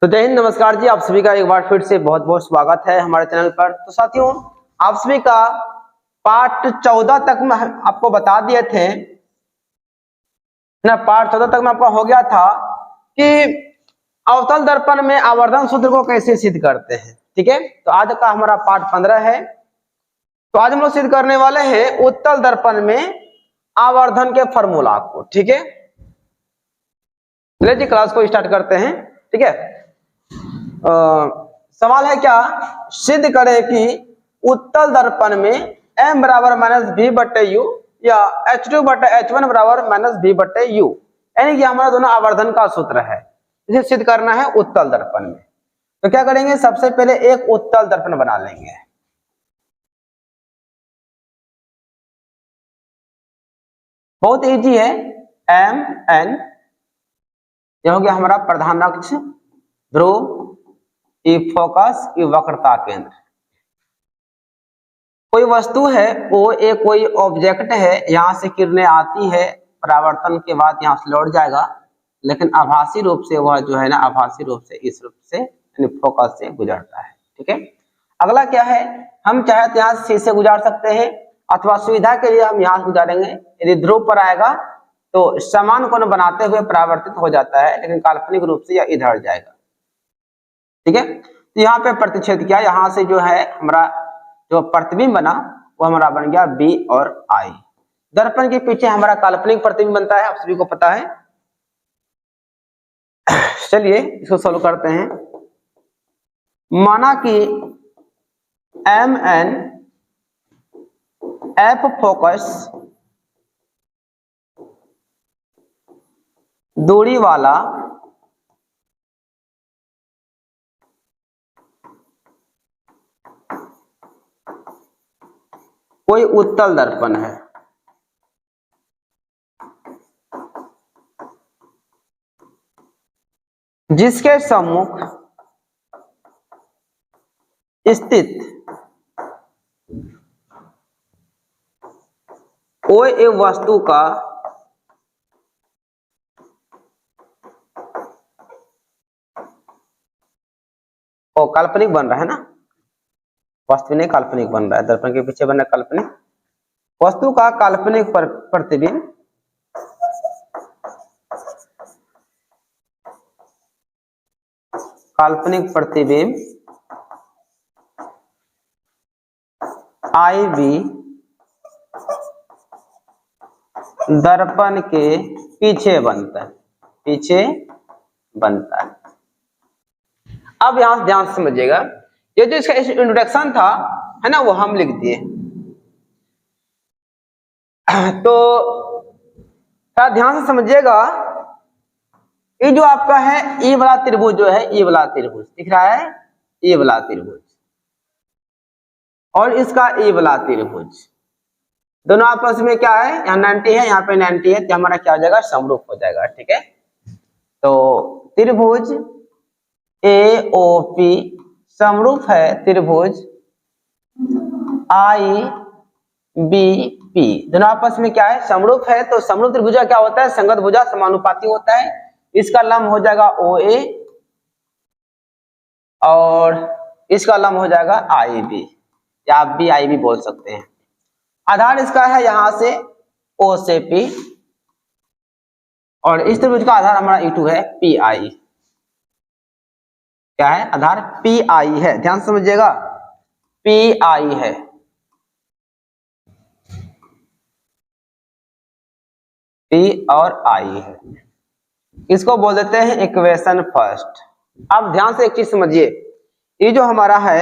तो जय हिंद, नमस्कार जी। आप सभी का एक बार फिर से बहुत बहुत स्वागत है हमारे चैनल पर। तो साथियों, आप सभी का पार्ट 14 तक में आपको बता दिए थे ना। पार्ट 14 तक में आपका हो गया था कि अवतल दर्पण में आवर्धन सूत्र को कैसे सिद्ध करते हैं। ठीक है, तो आज का हमारा पार्ट 15 है। तो आज हम लोग सिद्ध करने वाले हैं उत्तल दर्पण में आवर्धन के फॉर्मूला को। ठीक है, चलिए जी क्लास को स्टार्ट करते हैं। ठीक है, सवाल है क्या, सिद्ध करें कि उत्तल दर्पण में m बराबर माइनस v बटे यू या h2 बटे h1 बराबर माइनस v बटे यू, यानी कि हमारा दोनों आवर्धन का सूत्र है। इसे सिद्ध करना है उत्तल दर्पण में। तो क्या करेंगे, सबसे पहले एक उत्तल दर्पण बना लेंगे। बहुत इजी है। m n, यह हो गया हमारा प्रधान अक्ष, ध्रुव, ई फोकस, ई वक्रता केंद्र। कोई वस्तु है वो एक कोई ऑब्जेक्ट है, यहां से किरणें आती है, परावर्तन के बाद यहां से लौट जाएगा, लेकिन आभासी रूप से वह जो है ना, आभासी रूप से इस रूप से यानी फोकस से गुजरता है। ठीक है, अगला क्या है, हम चाहे तो यहाँ से से गुजार सकते हैं अथवा सुविधा के लिए हम यहाँ से गुजारेंगे। यदि ध्रुव पर आएगा तो समान कोण बनाते हुए परावर्तित हो जाता है, लेकिन काल्पनिक रूप से यह इधर जाएगा। ठीक है, तो यहाँ पे प्रतिच्छेद किया, यहाँ से जो है हमारा जो प्रतिबिंब बना वो हमारा बन गया बी और आई। दर्पण के पीछे हमारा काल्पनिक प्रतिबिंब बनता है, आप सभी को पता है। चलिए इसको सोल्व करते हैं। माना कि एम एन एफ फोकस दूरी वाला कोई उत्तल दर्पण है। जिसके सम्मुख स्थित कोई एक वस्तु का काल्पनिक बन रहा है ना, वास्तविक नहीं काल्पनिक बन रहा है। दर्पण के पीछे बन रहा है काल्पनिक वस्तु का काल्पनिक प्रतिबिंब आई बी दर्पण के पीछे बनता है। अब यहां से ध्यान से समझिएगा, ये जो इसका इंट्रोडक्शन था है ना, वो हम लिख दिए। तो थोड़ा ध्यान से समझिएगा, ये जो आपका है ई वाला त्रिभुज जो है, ई वाला त्रिभुज दिख रहा है, ई वाला त्रिभुज और इसका ई वाला त्रिभुज, दोनों आपस में क्या है, यहाँ 90 है, यहाँ पे 90 है, तो हमारा क्या हो जाएगा, समरूप हो जाएगा। ठीक है, तो त्रिभुज AOP समरूप है त्रिभुज IBP, दोनों आपस में क्या है, समरूप है। तो समरूप त्रिभुज क्या होता है, संगत भुजा समानुपाती होता है। इसका लंब हो जाएगा OA और इसका लंब हो जाएगा IB, या आप BIB बोल सकते हैं। आधार इसका है यहां से O से P, और इस त्रिभुज का आधार हमारा E2 है, PI। क्या है, आधार PI है, ध्यान समझिएगा, PI है। P और I है, इसको बोल देते हैं इक्वेशन फर्स्ट। अब ध्यान से एक चीज समझिए, ये जो हमारा है,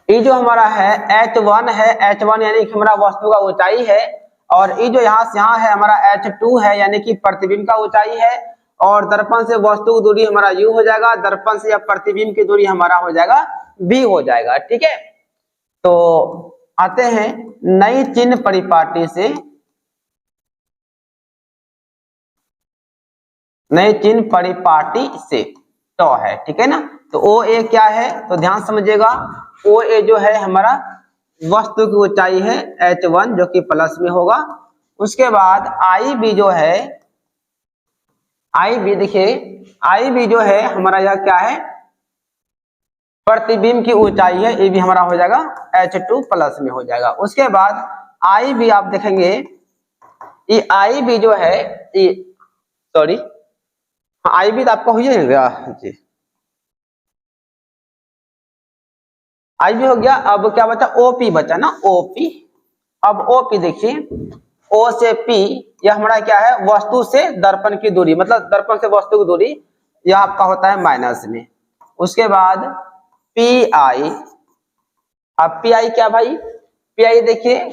ये जो हमारा है H1 है, H1 यानी कि हमारा वस्तु का ऊंचाई है, और ये जो यहाँ से यहाँ है हमारा H2 है, यानी कि प्रतिबिंब का ऊंचाई है, और दर्पण से वस्तु की दूरी हमारा U हो जाएगा, दर्पण से या प्रतिबिंब की दूरी हमारा हो जाएगा V हो जाएगा। ठीक है, तो आते हैं नई चिन्ह परिपाटी से, नई चिन्ह परिपाटी से तो है। ठीक है ना, तो OA क्या है, तो ध्यान समझिएगा, OA जो है हमारा वस्तु की ऊंचाई है H1 जो कि प्लस में होगा, उसके बाद आई बी जो है, आई बी देखिए, आई बी जो है हमारा यह क्या है, प्रतिबिंब की ऊंचाई है, ये भी हमारा हो जाएगा H2 प्लस में हो जाएगा। उसके बाद आई बी आप देखेंगे, ये आई बी जो है, ये सॉरी आई बी तो आपका हो जाएगा जी, आई बी हो गया। अब क्या बचा, ओपी बचा ना, ओपी। अब ओपी देखिए, ओ से पी, यह हमारा क्या है, वस्तु से दर्पण की दूरी, मतलब दर्पण से वस्तु की दूरी, यह आपका होता है माइनस में। उसके बाद पी आई, अब पी आई क्या भाई, पी आई देखिए,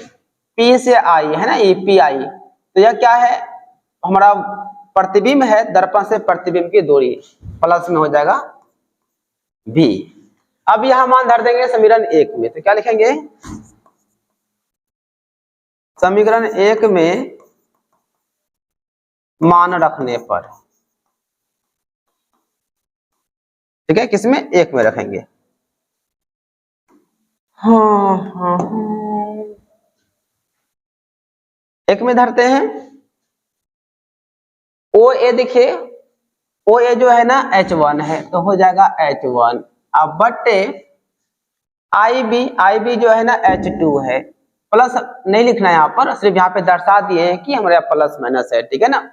पी से आई है ना, ये पी आई, तो यह क्या है, हमारा प्रतिबिंब है, दर्पण से प्रतिबिंब की दूरी, प्लस में हो जाएगा भी। अब यहां मान धर देंगे समीकरण 1 में, तो क्या लिखेंगे, समीकरण 1 में मान रखने पर, ठीक है, किसमें, 1 में रखेंगे। हाँ, 1 में धरते हैं। ओ ए देखिए, ओ ए जो है ना H1 है, तो हो जाएगा H1। अब बटे आई बी जो है ना H2 है, प्लस नहीं लिखना है यहाँ पर, सिर्फ यहाँ पे दर्शा दिए हैं कि हमारे प्लस माइनस है, ठीक है ना।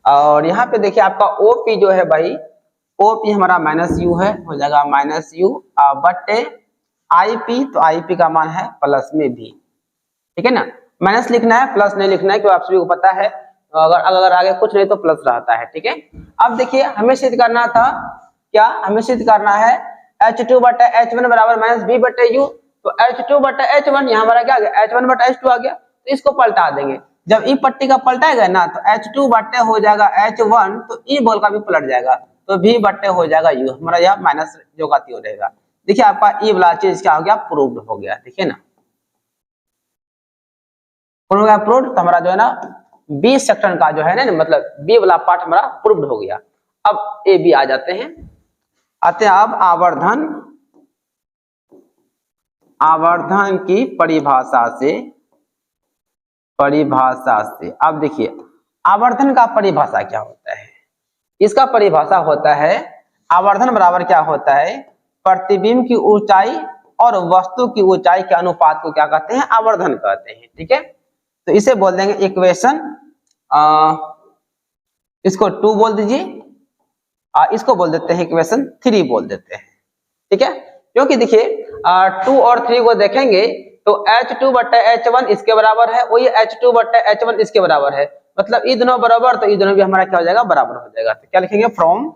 और यहाँ पे देखिए आपका OP जो है भाई, OP हमारा माइनस यू है, हो जाएगा माइनस यू बटे IP, तो IP का मान है प्लस में भी, ठीक है ना। माइनस लिखना है, प्लस नहीं लिखना है, क्योंकि आप सभी को पता है अगर आगे कुछ नहीं तो प्लस रहता है, ठीक है। अब देखिए हमें सिद्ध करना था, क्या हमें सिद्ध करना है, H2 बटे H1 बराबर माइनस B बटे U, तो H2 बटे H1 यहाँ हमारा क्या आ गया, H1 बटे H2 आ गया, तो इसको पलटा देंगे। जब ई पट्टी का पलटाएगा ना, तो H2 बटे हो जाएगा H1, तो ई बोल का भी पलट जाएगा, तो V बटे हो जाएगा U, हमारा यह माइनस जो का हो रहेगा। देखिए आपका ई वाला चीज क्या हो गया, प्रूव्ड हो गया, देखिए ना, प्रूव्ड, तो हमारा जो है ना बी सेक्शन का जो है ना, मतलब बी वाला पार्ट हमारा प्रूव्ड हो गया। अब ए बी आ जाते हैं, अब आवर्धन की परिभाषा से अब देखिए आवर्धन का परिभाषा क्या होता है, इसका परिभाषा होता है, आवर्धन बराबर क्या होता है, प्रतिबिंब की ऊंचाई और वस्तु की ऊंचाई के अनुपात को क्या कहते हैं, आवर्धन कहते हैं, ठीक है। तो इसे बोल देंगे इक्वेशन, इसको 2 बोल दीजिए, इसको बोल देते हैं इक्वेशन 3 बोल देते हैं, ठीक है। क्योंकि देखिए 2 और 3 को देखेंगे तो H2 बटे H1 इसके बराबर है, वही H2 बटे H1 इसके बराबर है, मतलब ये दोनों बराबर, तो ये दोनों भी हमारा क्या हो जाएगा, बराबर हो जाएगा। तो क्या लिखेंगे, फ्रॉम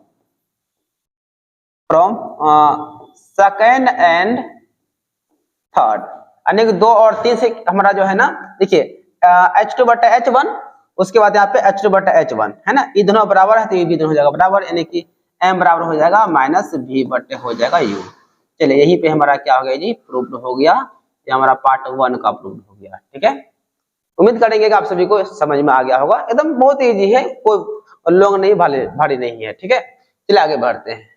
सेकेंड एंड थर्ड, यानी कि 2 और 3 से हमारा जो है ना, देखिए H2 बटे H1, उसके बाद यहाँ पे H2 बटे H1 है ना, ये दोनों बराबर है, तो ये भी दोनों हो जाएगा बराबर, यानी कि M बराबर हो जाएगा माइनस V बटे हो जाएगा U। चलिए यहीं पे हमारा क्या हो गया जी, प्रूव्ड हो गया, ये हमारा पार्ट 1 का प्रूव्ड हो गया, ठीक है। उम्मीद करेंगे कि आप सभी को समझ में आ गया होगा, एकदम बहुत इजी है, कोई लोग नहीं भारी नहीं है, ठीक है। चलिए आगे बढ़ते हैं।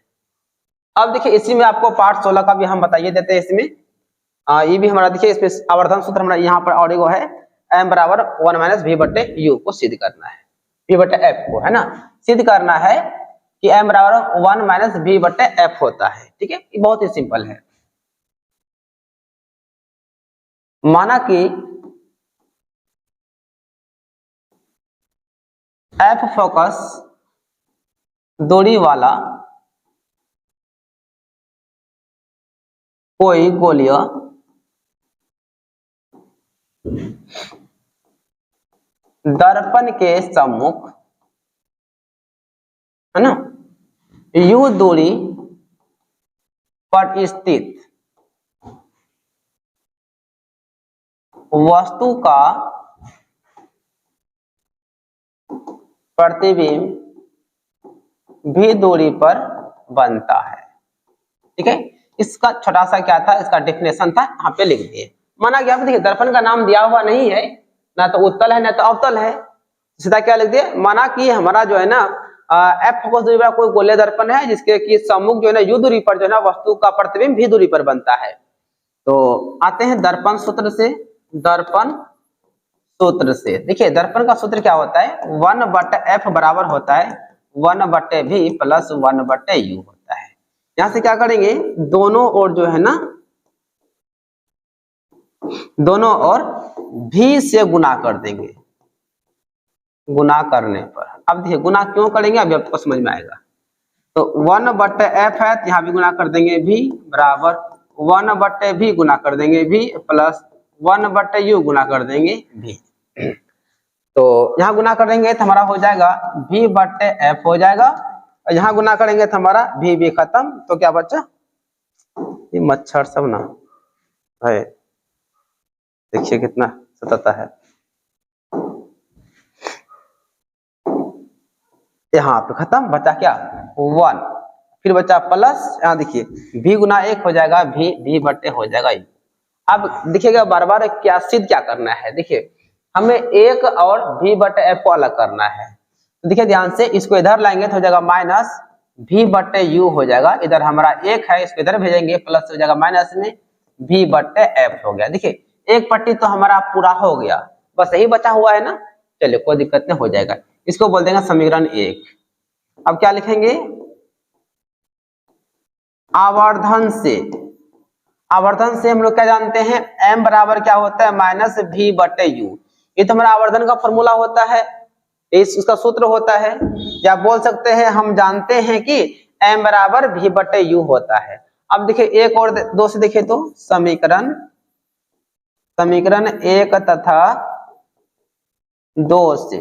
अब देखिए इसी में आपको पार्ट 16 का भी हम बताइए देते हैं, इसमें ये भी हमारा देखिए, इसमें आवर्धन सूत्र हमारा यहाँ पर और है, M बराबर 1 माइनस V बटे U को सिद्ध करना है, V बटे F को, है ना, सिद्ध करना है कि M बराबर 1 माइनस V बटे F होता है, ठीक है। ये बहुत ही सिंपल है। माना कि F फोकस दूरी वाला कोई गोलीय दर्पण के सम्मुख, है ना, U दूरी पर स्थित वस्तु का प्रतिबिंब भी दूरी पर बनता है, ठीक है। इसका छोटा सा क्या था, इसका डेफिनेशन था, यहाँ पे लिख दिए। माना गया देखिए दर्पण का नाम दिया हुआ नहीं है, ना तो उत्तल है ना तो अवतल है, सीधा क्या लिख दिए, माना कि हमारा जो है ना F फोकस दूरी पर कोई गोलीय दर्पण है जिसके कि सम्मुख जो है ना U दूरी पर जो है ना वस्तु का प्रतिबिंब भी दूरी पर बनता है। तो आते हैं दर्पण सूत्र से, दर्पण सूत्र से। देखिए दर्पण का सूत्र क्या होता है, 1/f बराबर होता है 1/v प्लस 1/u होता है। यहां से क्या करेंगे, दोनों ओर जो है ना, दोनों ओर v से गुना कर देंगे। गुना करने पर, अब देखिए गुना क्यों करेंगे अभी आपको समझ में आएगा। तो 1/f है तो यहाँ भी गुना कर देंगे v बराबर 1/v गुना कर देंगे v प्लस 1/u गुना कर देंगे v। तो यहाँ गुना करेंगे तो हमारा हो जाएगा v/f हो जाएगा, और यहाँ गुना करेंगे तो हमारा v भी खत्म। तो क्या बचा, ये मच्छर सब ना है, देखिए कितना सताता है। यहाँ पे खत्म, बचा क्या 1, फिर बचा प्लस, यहाँ देखिए v गुना 1 हो जाएगा v हो जाएगा। अब देखिएगा बार बार क्या सिद्ध क्या करना है, देखिए हमें 1 और v/f को अलग करना है। तो देखिए ध्यान से, इसको इधर लाएंगे तो हो जाएगा माइनस v/u हो जाएगा, इधर हमारा 1 है इसको इधर भेजेंगे प्लस हो जाएगा माइनस में v/f हो गया। देखिए एक पट्टी तो हमारा पूरा हो गया, बस यही बचा हुआ है ना, चलिए कोई दिक्कत नहीं, हो जाएगा। इसको बोल देंगे समीकरण 1। अब क्या लिखेंगे, आवर्धन से, आवर्धन से हम लोग क्या जानते हैं, m बराबर क्या होता है माइनस v/u। ये तो हमारा आवर्धन का फॉर्मूला होता है, इसका सूत्र होता है, या बोल सकते हैं हम जानते हैं कि m बराबर v/u होता है। अब देखिए 1 और 2 से देखिए तो समीकरण 1 तथा 2 से,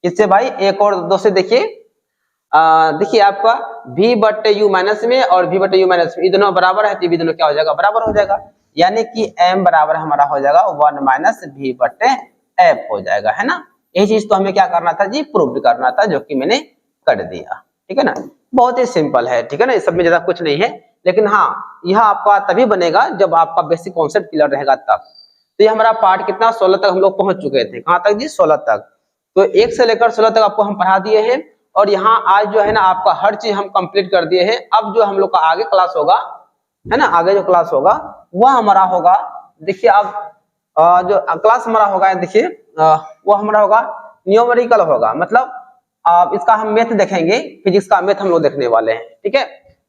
इससे भाई 1 और 2 से देखिए, देखिए आपका v/u माइनस में और v/u माइनस में, ये दोनों बराबर है तो ये दोनों क्या हो जाएगा, बराबर हो जाएगा, यानी कि m बराबर हमारा हो जाएगा 1 माइनस v/f हो जाएगा, है ना। यही चीज तो हमें क्या करना था जी, प्रूव करना था, जो कि मैंने कर दिया, ठीक है ना। बहुत ही सिंपल है, ठीक है ना, इस सब में ज्यादा कुछ नहीं है, लेकिन हाँ यह आपका तभी बनेगा जब आपका बेसिक कॉन्सेप्ट क्लियर रहेगा तब। तो ये हमारा पार्ट कितना 16 तक हम लोग पहुंच चुके थे, कहां तक जी 16 तक। तो 1 से लेकर 16 तक आपको हम पढ़ा दिए हैं, और यहाँ आज जो है ना आपका हर चीज हम कंप्लीट कर दिए हैं। अब जो हम लोग का आगे क्लास होगा, है ना, आगे जो क्लास होगा वह हमारा होगा, देखिए अब जो क्लास हमारा होगा, देखिए वो हमारा होगा न्यूमेरिकल होगा, मतलब इसका हम मैथ देखेंगे, फिजिक्स का मैथ हम लोग देखने वाले हैं, ठीक है।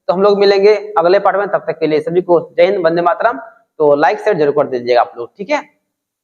तो हम लोग मिलेंगे अगले पार्ट में, तब तक के लिए सभी को जय हिंद, वंदे मातरम। तो लाइक शेयर जरूर कर दीजिएगा आप लोग, ठीक है।